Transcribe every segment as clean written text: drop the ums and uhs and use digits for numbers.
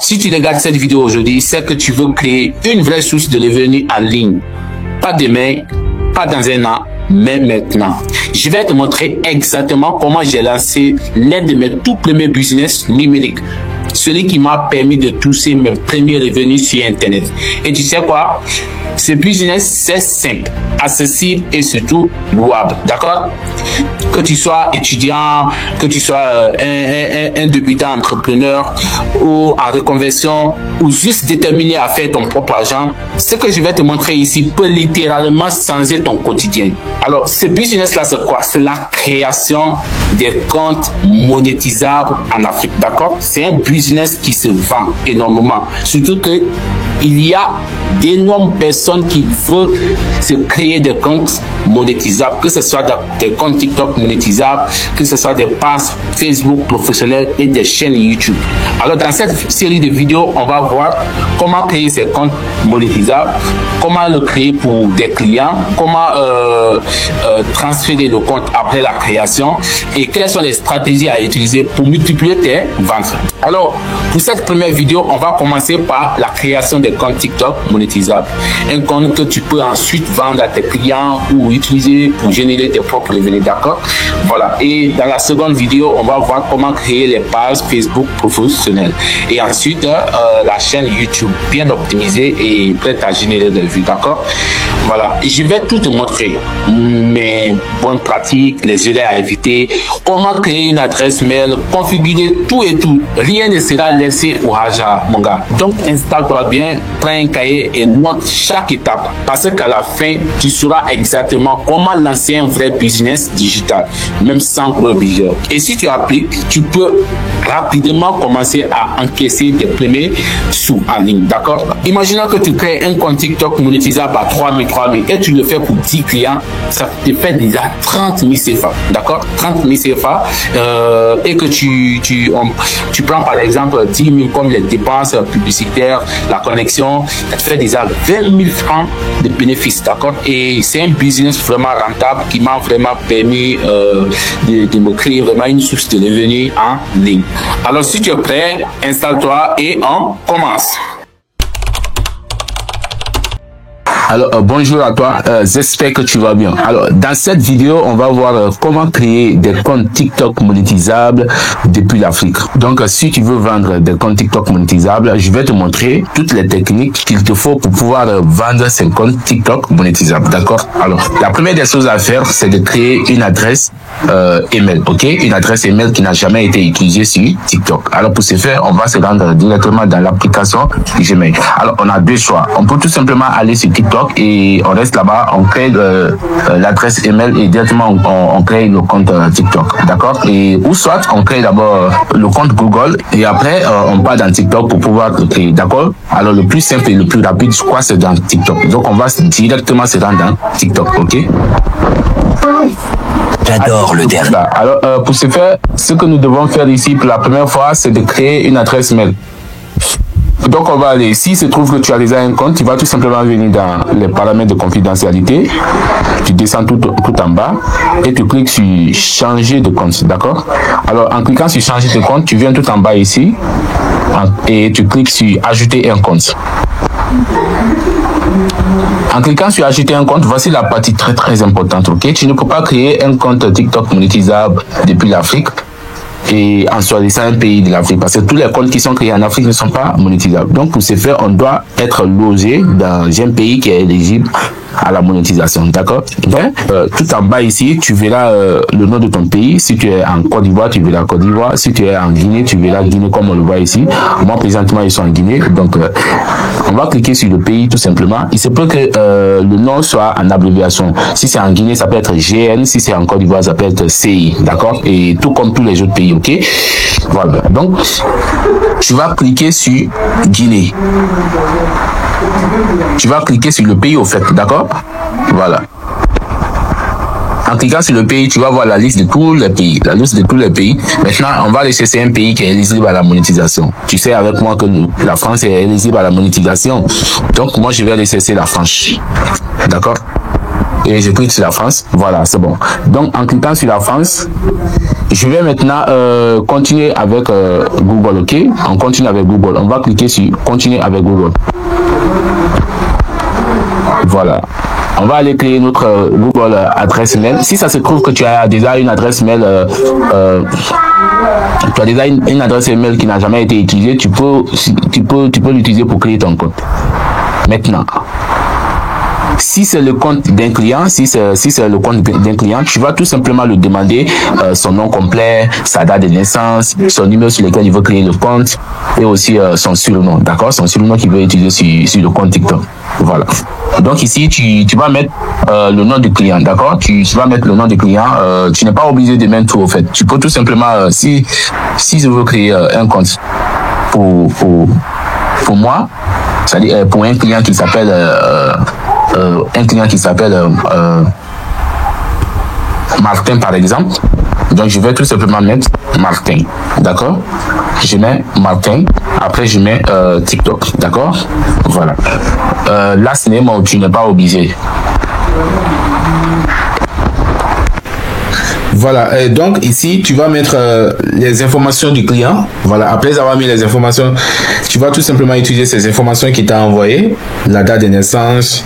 Si tu regardes cette vidéo aujourd'hui, c'est que tu veux créer une vraie source de revenus en ligne. Pas demain, pas dans un an, mais maintenant. Je vais te montrer exactement comment j'ai lancé l'un de mes tout premiers business numériques. Celui qui m'a permis de toucher mes premiers revenus sur Internet. Et tu sais quoi? Ce business, c'est simple, accessible et surtout louable. D'accord? Que tu sois étudiant, que tu sois un débutant entrepreneur ou en reconversion ou juste déterminé à faire ton propre argent, ce que je vais te montrer ici peut littéralement changer ton quotidien. Alors, ce business-là, c'est quoi? C'est la création des comptes monétisables en Afrique. D'accord? C'est un business qui se vend énormément. Surtout que il y a d'énormes personnes qui veulent se créer des comptes monétisables, que ce soit des comptes TikTok monétisables, que ce soit des pages Facebook professionnelles et des chaînes YouTube. Alors, dans cette série de vidéos, on va voir comment créer ces comptes monétisables, comment le créer pour des clients, comment transférer le compte après la création et quelles sont les stratégies à utiliser pour multiplier tes ventes. Alors, pour cette première vidéo, on va commencer par la création des comptes TikTok monétisables. Un compte que tu peux ensuite vendre à tes clients ou utiliser pour générer tes propres revenus, d'accord? Voilà. Et dans la seconde vidéo, on va voir comment créer les pages Facebook professionnelles. Et ensuite, la chaîne YouTube bien optimisée et prête à générer des vues, d'accord? Voilà. Et je vais tout te montrer. Mes bonnes pratiques, les erreurs à éviter, comment créer une adresse mail, configurer tout et tout. Rien ne sera laissé au hasard, mon gars. Donc, installe-toi bien, prends un cahier et note chaque étape. Parce qu'à la fin, tu sauras exactement comment lancer un vrai business digital, même sans gros budget. Et si tu appliques, tu peux rapidement commencer à encaisser tes premiers sous en ligne, d'accord? Imaginons que tu crées un compte TikTok monétisable à 3 000 et tu le fais pour 10 clients, ça te fait déjà 30 000 CFA, d'accord? 30 000 CFA et que tu prends par exemple 10 000 comme les dépenses publicitaires, la connexion, ça te fait déjà 20 000 francs de bénéfices, d'accord? Et c'est un business vraiment rentable qui m'a vraiment permis de me créer vraiment une source de revenus en ligne. Alors si tu es prêt, installe-toi et on commence. Alors, bonjour à toi, j'espère que tu vas bien. Alors, dans cette vidéo, on va voir comment créer des comptes TikTok monétisables depuis l'Afrique. Donc, si tu veux vendre des comptes TikTok monétisables, je vais te montrer toutes les techniques qu'il te faut pour pouvoir vendre ces comptes TikTok monétisables, d'accord? Alors, la première des choses à faire, c'est de créer une adresse email, ok? Une adresse email qui n'a jamais été utilisée sur TikTok. Alors, pour ce faire, on va se rendre directement dans l'application Gmail. Alors, on a deux choix. On peut tout simplement aller sur TikTok et on reste là-bas, on crée l'adresse email et directement on crée le compte TikTok, d'accord? Et ou soit on crée d'abord le compte Google et après on part dans TikTok pour pouvoir le créer, d'accord? Alors le plus simple et le plus rapide, je crois, c'est dans TikTok. Donc on va directement se rendre dans TikTok, ok? J'adore le dernier. Alors pour ce faire, ce que nous devons faire ici pour la première fois, c'est de créer une adresse mail. Donc on va aller, s'il se trouve que tu as déjà un compte, tu vas tout simplement venir dans les paramètres de confidentialité, tu descends tout en bas et tu cliques sur changer de compte, d'accord? Alors en cliquant sur changer de compte, tu viens tout en bas ici et tu cliques sur ajouter un compte. En cliquant sur ajouter un compte, voici la partie très importante, ok? Tu ne peux pas créer un compte TikTok monétisable depuis l'Afrique et en choisissant un pays de l'Afrique, parce que tous les comptes qui sont créés en Afrique ne sont pas monétisables. Donc pour ce faire, on doit être logé dans un pays qui est éligible à la monétisation, d'accord? Tout en bas ici, tu verras le nom de ton pays. Si tu es en Côte d'Ivoire, tu verras Côte d'Ivoire. Si tu es en Guinée, tu verras Guinée comme on le voit ici. Moi, présentement, ils sont en Guinée. Donc, on va cliquer sur le pays tout simplement. Il se peut que le nom soit en abréviation. Si c'est en Guinée, ça peut être GN. Si c'est en Côte d'Ivoire, ça peut être CI, d'accord? Et tout comme tous les autres pays, ok? Voilà. Donc, tu vas cliquer sur Guinée. Tu vas cliquer sur le pays au fait, d'accord? Voilà. En cliquant sur le pays, tu vas voir la liste de tous les pays. La liste de tous les pays. Maintenant, on va aller chercher un pays qui est éligible à la monétisation. Tu sais avec moi que la France est éligible à la monétisation. Donc, moi, je vais aller chercher la France. D'accord? et je clique sur la France. Voilà, c'est bon. Donc en cliquant sur la France, je vais maintenant continuer avec Google. Ok, on continue avec Google. On va cliquer sur continuer avec Google. Voilà. On va aller créer notre Google adresse mail. Si ça se trouve que tu as déjà une adresse mail, tu as déjà une adresse email qui n'a jamais été utilisée, tu peux l'utiliser pour créer ton compte. Maintenant, si c'est le compte d'un client, si c'est le compte d'un client, tu vas tout simplement lui demander son nom complet, sa date de naissance, son numéro sur lequel il veut créer le compte et aussi son surnom, d'accord? Son surnom qu'il veut utiliser sur le compte TikTok. Voilà. Donc ici, tu vas mettre le nom du client, d'accord? Tu vas mettre le nom du client. Tu n'es pas obligé de mettre tout au fait. Tu peux tout simplement, si je veux créer un compte pour moi, c'est-à-dire pour un client qui s'appelle Martin par exemple. Donc je vais tout simplement mettre Martin, d'accord? Je mets Martin, après je mets TikTok, d'accord? Voilà. Last name, tu n'es pas obligé. Voilà, et donc ici tu vas mettre les informations du client. Voilà, après avoir mis les informations, tu vas tout simplement utiliser ces informations qu'il t'a envoyées, la date de naissance,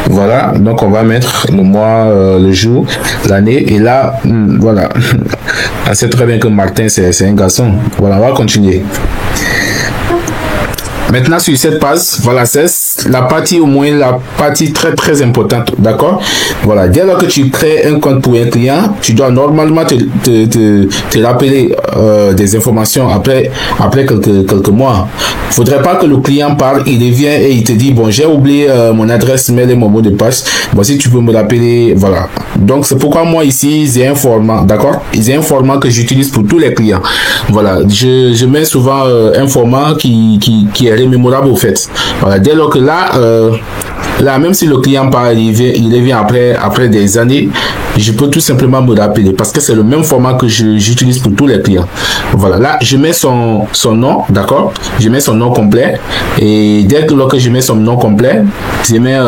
voilà, donc on va mettre le mois, le jour, l'année, et là, voilà, on sait très bien que Martin c'est un garçon. Voilà, on va continuer. Maintenant sur cette page, voilà, c'est la partie, au moins la partie très importante, d'accord? Voilà, dès lors que tu crées un compte pour un client, tu dois normalement te rappeler des informations après quelques mois. Faudrait pas que le client parle, il revient et il te dit bon, j'ai oublié mon adresse mail et mon mot de passe. Voici, tu peux me rappeler, voilà. Donc c'est pourquoi moi ici j'ai un format, d'accord? J'ai un format que j'utilise pour tous les clients. Voilà, je mets souvent un format qui est mémorable au fait. Voilà, dès lors que là, même si le client part, il revient après des années, je peux tout simplement me rappeler parce que c'est le même format que j'utilise pour tous les clients. Voilà, là, je mets son nom, d'accord? Je mets son nom complet et dès que je mets son nom complet, je mets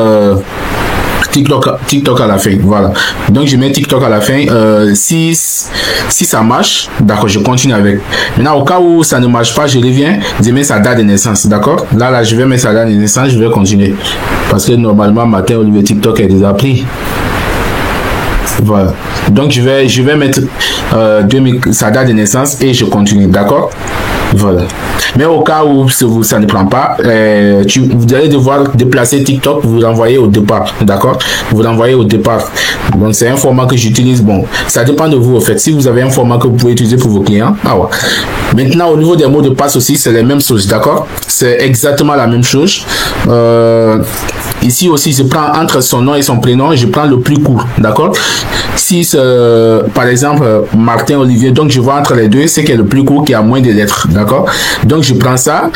TikTok à la fin, voilà. Donc je mets TikTok à la fin. Si ça marche, d'accord, je continue avec. Maintenant, au cas où ça ne marche pas, je reviens, je mets sa date de naissance, d'accord. Là, je vais mettre sa date de naissance, je vais continuer parce que normalement, matin, au niveau TikTok est déjà pris. Voilà. Donc je vais mettre sa date de naissance et je continue, d'accord. Voilà. Mais au cas où ça ne prend pas, vous allez devoir déplacer TikTok, vous l'envoyez au départ, d'accord? Vous l'envoyez au départ. Donc c'est un format que j'utilise. Bon, ça dépend de vous en fait. Si vous avez un format que vous pouvez utiliser pour vos clients, ah ouais. Maintenant au niveau des mots de passe aussi, c'est les mêmes choses, d'accord? C'est exactement la même chose. Ici aussi, je prends entre son nom et son prénom, je prends le plus court, d'accord? Si par exemple Martin Olivier, donc je vois entre les deux, c'est qui est le plus court, qui a moins de lettres, d'accord? Donc je prends ça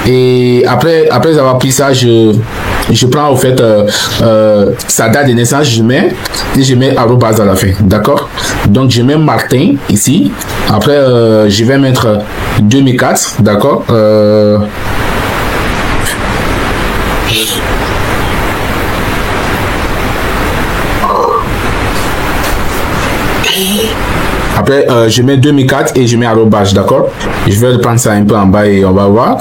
et après avoir pris ça, je prends au fait sa date de naissance, je mets arobase à la fin, d'accord? Donc je mets Martin ici, après je vais mettre 2004, d'accord? Après, je mets 2004 et je mets arobase, d'accord? Je vais prendre ça un peu en bas et on va voir.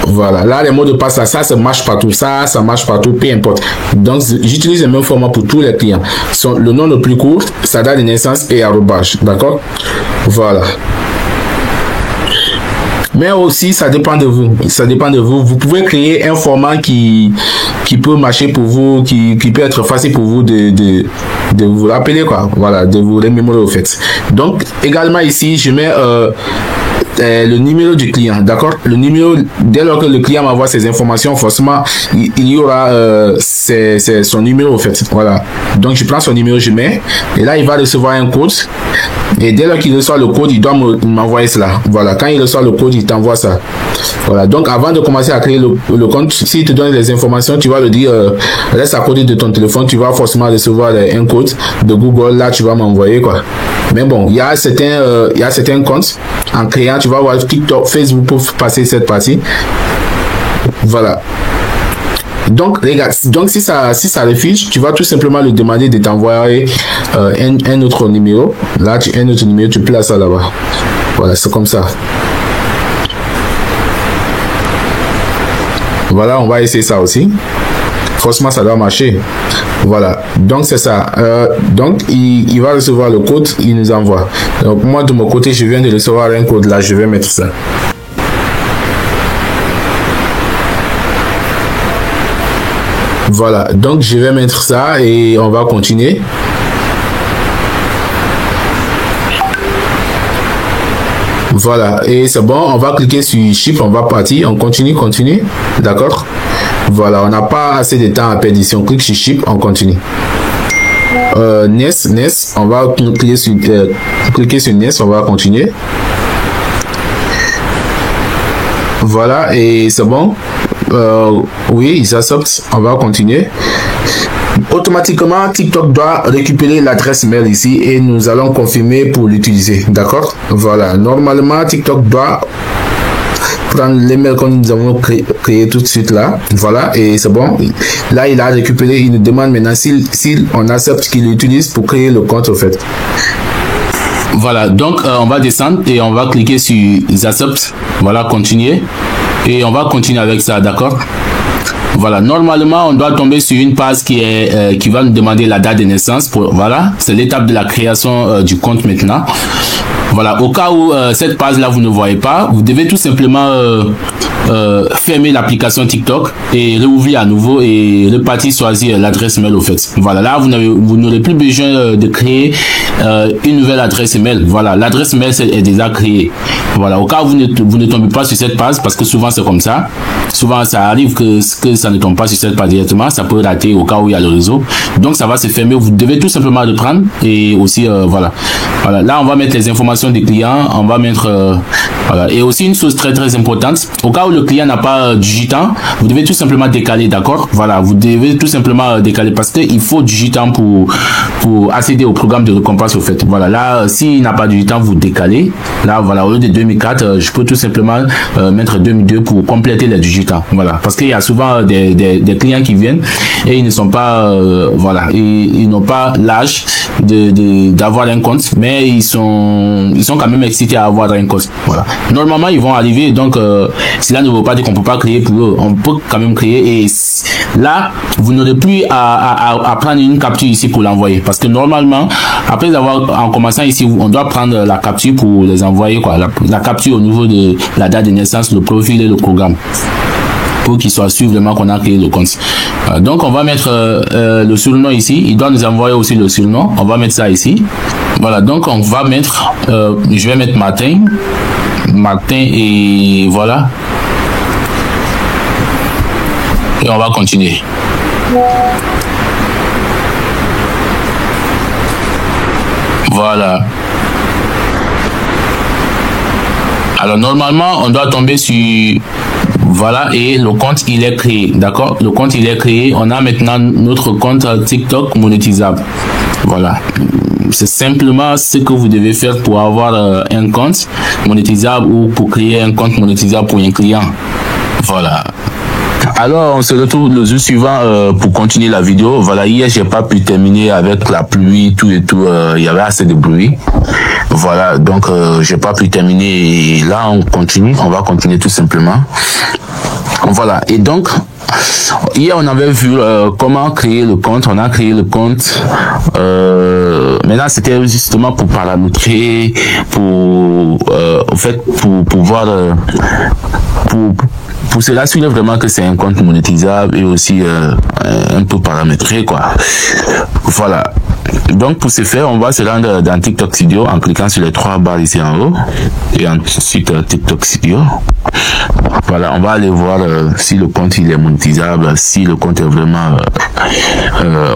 Voilà, là les mots de passe, ça marche partout, ça marche partout, peu importe. Donc j'utilise le même format pour tous les clients. Le nom le plus court, sa date de naissance et arobase, d'accord? Voilà. Mais aussi, ça dépend de vous. Ça dépend de vous. Vous pouvez créer un format qui peut marcher pour vous, qui peut être facile pour vous de vous rappeler, quoi. Voilà, de vous remémorer au fait. Donc, également ici, je mets le numéro du client, d'accord? Le numéro, dès lors que le client m'envoie ces informations, forcément, il y aura c'est son numéro, au fait. Voilà. Donc, je prends son numéro, je mets, et là, il va recevoir un code. Et dès lors qu'il reçoit le code, il doit m'envoyer cela. Voilà, quand il reçoit le code, il t'envoie ça. Voilà, donc avant de commencer à créer le compte, s'il te donne des informations, tu vas le dire, reste à côté de ton téléphone, tu vas forcément recevoir un code de Google, là tu vas m'envoyer, quoi. Mais bon, il y a certains comptes, en créant, tu vas voir TikTok, Facebook pour passer cette partie. Voilà. Donc, regarde, donc si ça refuse, tu vas tout simplement lui demander de t'envoyer un autre numéro. Là, un autre numéro, tu places ça là-bas. Voilà, c'est comme ça. Voilà, on va essayer ça aussi. Forcément, ça doit marcher. Voilà, donc c'est ça. Donc, il va recevoir le code, il nous envoie. Donc, moi, de mon côté, je viens de recevoir un code là, je vais mettre ça. Voilà, donc je vais mettre ça et on va continuer. Voilà, et c'est bon, on va cliquer sur Ship, on va partir, on continue, d'accord? Voilà, on n'a pas assez de temps à perdre ici, on clique sur Ship, on continue. Next, on va cliquer sur Next, on va continuer. Voilà, et c'est bon. Oui, ils acceptent, on va continuer. Automatiquement, TikTok doit récupérer l'adresse mail ici et nous allons confirmer pour l'utiliser, d'accord? Voilà, normalement, TikTok doit prendre les mails que nous avons créé tout de suite là. Voilà, et c'est bon. Là, il a récupéré, il nous demande maintenant si on accepte qu'il l'utilise pour créer le compte au fait. Voilà, donc on va descendre et on va cliquer sur Accept. Voilà, continuer. Et on va continuer avec ça, d'accord? Voilà, normalement, on doit tomber sur une page qui va nous demander la date de naissance. Voilà, c'est l'étape de la création du compte maintenant. Voilà, au cas où cette page-là, vous ne voyez pas, vous devez tout simplement fermer l'application TikTok et réouvrir à nouveau et repartir choisir l'adresse mail au fait. Voilà, là, vous n'aurez plus besoin de créer une nouvelle adresse mail. Voilà, l'adresse mail est déjà créée. Voilà, au cas où vous ne tombez pas sur cette page, parce que souvent c'est comme ça. Souvent, ça arrive que ça ne tombe pas sur cette page directement. Ça peut rater au cas où il y a le réseau. Donc, ça va se fermer. Vous devez tout simplement reprendre et aussi, voilà. Voilà, là, on va mettre les informations des clients. On va mettre, voilà. Et aussi, une chose très, très importante. Au cas où le client n'a pas digitant, vous devez tout simplement décaler, d'accord? Voilà, vous devez tout simplement décaler parce qu'il faut digitant pour accéder au programme de récompense au fait. Voilà, là, s'il n'a pas digitant, vous décalez. Là, voilà, au lieu de 2004, je peux tout simplement mettre 2002 pour compléter les digitants. Voilà, parce qu'il y a souvent des clients qui viennent et ils ne sont pas, voilà, ils n'ont pas l'âge d'avoir un compte, mais ils sont quand même excités à avoir un compte. Voilà, normalement ils vont arriver, donc cela ne veut pas dire qu'on peut pas créer pour eux, on peut quand même créer. Et là, vous n'aurez plus à prendre une capture ici pour l'envoyer, parce que normalement, après en commençant ici, on doit prendre la capture pour les envoyer, quoi, la capture au niveau de la date de naissance, le profil et le programme, pour qu'il soit sûr vraiment qu'on a créé le compte. Donc on va mettre le surnom ici, il doit nous envoyer aussi le surnom, on va mettre ça ici. Voilà, donc on va mettre, je vais mettre Martin et voilà. Et on va continuer. Voilà. Alors normalement, on doit tomber sur... Voilà, et le compte, il est créé. D'accord? Le compte, il est créé. On a maintenant notre compte TikTok monétisable. Voilà. C'est simplement ce que vous devez faire pour avoir un compte monétisable ou pour créer un compte monétisable pour un client. Voilà. Alors, on se retrouve le jour suivant pour continuer la vidéo. Voilà, hier, j'ai pas pu terminer avec la pluie, tout et tout. Il y avait assez de bruit. Voilà, donc j'ai pas pu terminer. Et là, on continue. On va continuer tout simplement. Voilà, et donc, hier, on avait vu comment créer le compte. On a créé le compte. Maintenant, c'était justement pour paramétrer, pour pouvoir... Pour cela, suivre vraiment que c'est un compte monétisable et aussi un peu paramétré, quoi. Voilà. Donc, pour ce faire, on va se rendre dans TikTok Studio en cliquant sur les 3 barres ici en haut et ensuite TikTok Studio. Voilà, on va aller voir si le compte il est monétisable, si le compte est vraiment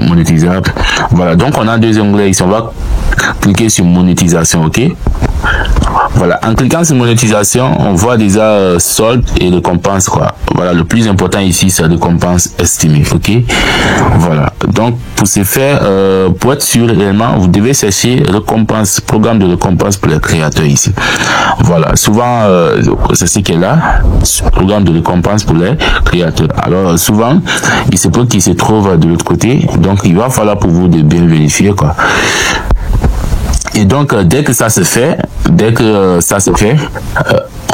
monétisable. Voilà, donc on a 2 onglets ici. On va cliquer sur monétisation, ok. Voilà, en cliquant sur monétisation, on voit déjà solde et récompense, quoi. Voilà, le plus important ici, c'est récompense estimée, ok. Voilà, donc pour ce faire, pour être sûr réellement, vous devez chercher récompense, programme de récompense pour les créateurs ici. Voilà, souvent c'est ce qui est là, programme de récompense pour les créateurs. Alors souvent, il se peut qu'il se trouve de l'autre côté, donc il va falloir pour vous de bien vérifier, quoi. Et donc, dès que ça se fait,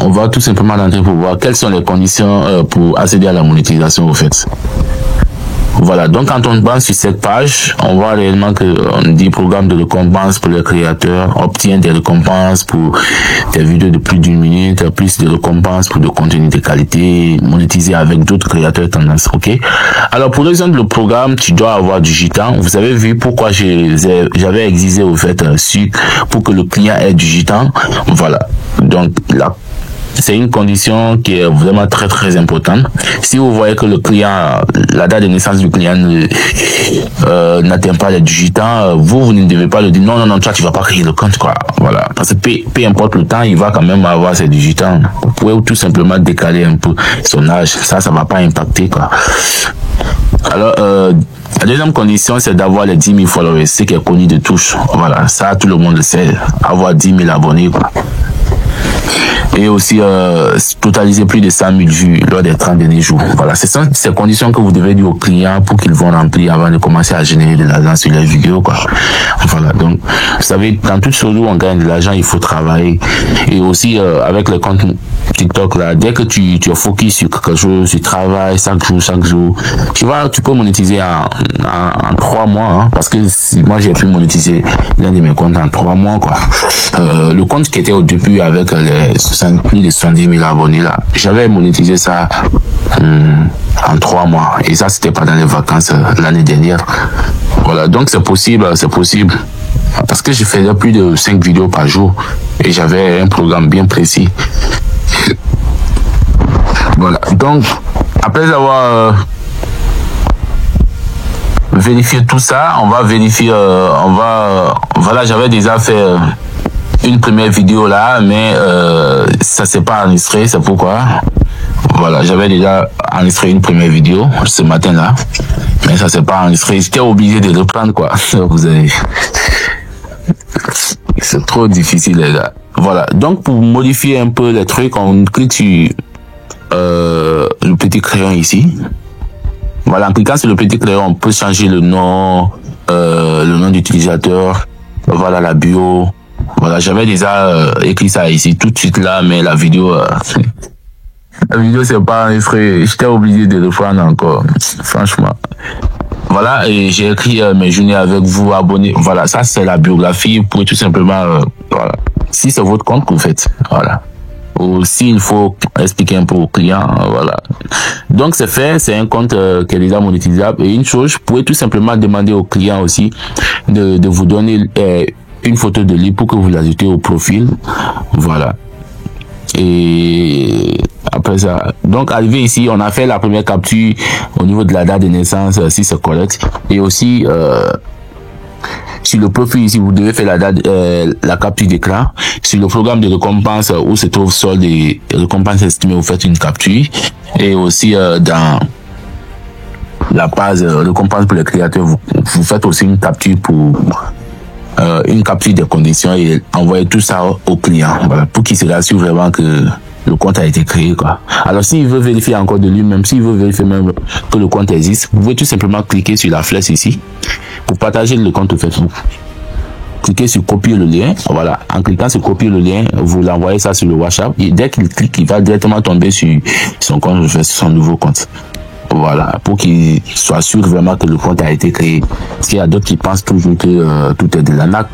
on va tout simplement rentrer pour voir quelles sont les conditions pour accéder à la monétisation, au fait. Voilà, donc quand on va sur cette page, on voit réellement que on dit programme de récompense pour les créateurs, obtient des récompenses pour des vidéos de plus d'1 minute, plus de récompenses pour de contenu de qualité, monétisé avec d'autres créateurs tendance, ok. Alors pour l'exemple le programme, tu dois avoir du gitan. Vous avez vu pourquoi j'avais exigé au fait pour que le client ait du gitan. Voilà, donc là, c'est une condition qui est vraiment très très importante. Si vous voyez que le client, la date de naissance du client n'atteint pas les digitants, vous ne devez pas le dire non, toi tu vas pas créer le compte, quoi. Voilà, parce que peu importe le temps, il va quand même avoir ses digitants. Vous pouvez tout simplement décaler un peu son âge, ça va pas impacter, quoi. Alors la deuxième condition, c'est d'avoir les 10 000 followers, ce qui est connu de tous. Voilà, ça tout le monde le sait, avoir 10 000 abonnés, quoi. Et aussi totaliser plus de 100 000 vues lors des 30 derniers jours. Voilà, ce sont ces conditions que vous devez dire aux clients pour qu'ils vont remplir avant de commencer à générer de l'argent sur les vidéos, quoi. Voilà, donc vous savez, dans toute chose où on gagne de l'argent, il faut travailler. Et aussi avec le compte TikTok là, dès que tu es focus sur quelque chose, tu travailles chaque jour, tu peux monétiser en 3 mois, hein, parce que moi j'ai pu monétiser l'un de mes comptes en 3 mois, quoi. Le compte qui était au début avec les plus de 70 000 abonnés là, j'avais monétisé ça en 3 mois, et ça c'était pendant les vacances l'année dernière. Voilà, donc c'est possible, parce que je faisais plus de 5 vidéos par jour et j'avais un programme bien précis. Voilà, donc après avoir vérifié tout ça, on va vérifier, voilà, j'avais déjà fait une première vidéo là, mais ça s'est pas enregistré, c'est pourquoi. Voilà, j'avais déjà enregistré une première vidéo ce matin là, mais ça s'est pas enregistré, j'étais obligé de reprendre, quoi. Vous avez, c'est trop difficile, les gars. Voilà, donc pour modifier un peu les trucs, on clique sur le petit crayon ici. Voilà, en cliquant sur le petit crayon, on peut changer le nom d'utilisateur. Voilà, la bio. Voilà, j'avais déjà écrit ça ici tout de suite là, mais la vidéo c'est pas enregistré. J'étais obligé de le prendre encore, franchement. Voilà, et j'ai écrit mes journées avec vous, abonnez. Voilà, ça c'est la biographie. Vous pouvez tout simplement, voilà, si c'est votre compte que vous faites, voilà. Ou s'il faut expliquer un peu au client, voilà. Donc c'est fait, c'est un compte qui est déjà monétisable. Et une chose, vous pouvez tout simplement demander au client aussi de vous donner une photo de lui pour que vous l'ajoutez au profil, voilà. Et après ça, donc arrivé ici, on a fait la première capture au niveau de la date de naissance, si c'est correct. Et aussi sur le profil ici, vous devez faire la capture d'écran. Sur le programme de récompense où se trouve solde et récompense estimée, vous faites une capture. Et aussi dans la page récompense pour les créateurs, vous faites aussi une capture des conditions et envoyez tout ça au client, voilà, pour qu'il se rassure vraiment que le compte a été créé, quoi. Alors s'il veut vérifier encore de lui-même, s'il veut vérifier même que le compte existe, vous pouvez tout simplement cliquer sur la flèche ici pour partager le compte Facebook. Cliquez sur copier le lien, voilà. En cliquant sur copier le lien, vous l'envoyez ça sur le WhatsApp et dès qu'il clique, il va directement tomber sur son compte, son nouveau compte. Voilà, pour qu'il soit sûr vraiment que le compte a été créé. Parce qu'il y a d'autres qui pensent toujours que tout est de l'arnaque.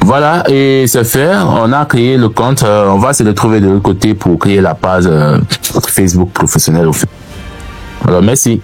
Voilà, et c'est fait. On a créé le compte. On va se retrouver de l'autre côté pour créer la page Facebook professionnelle. Alors, merci.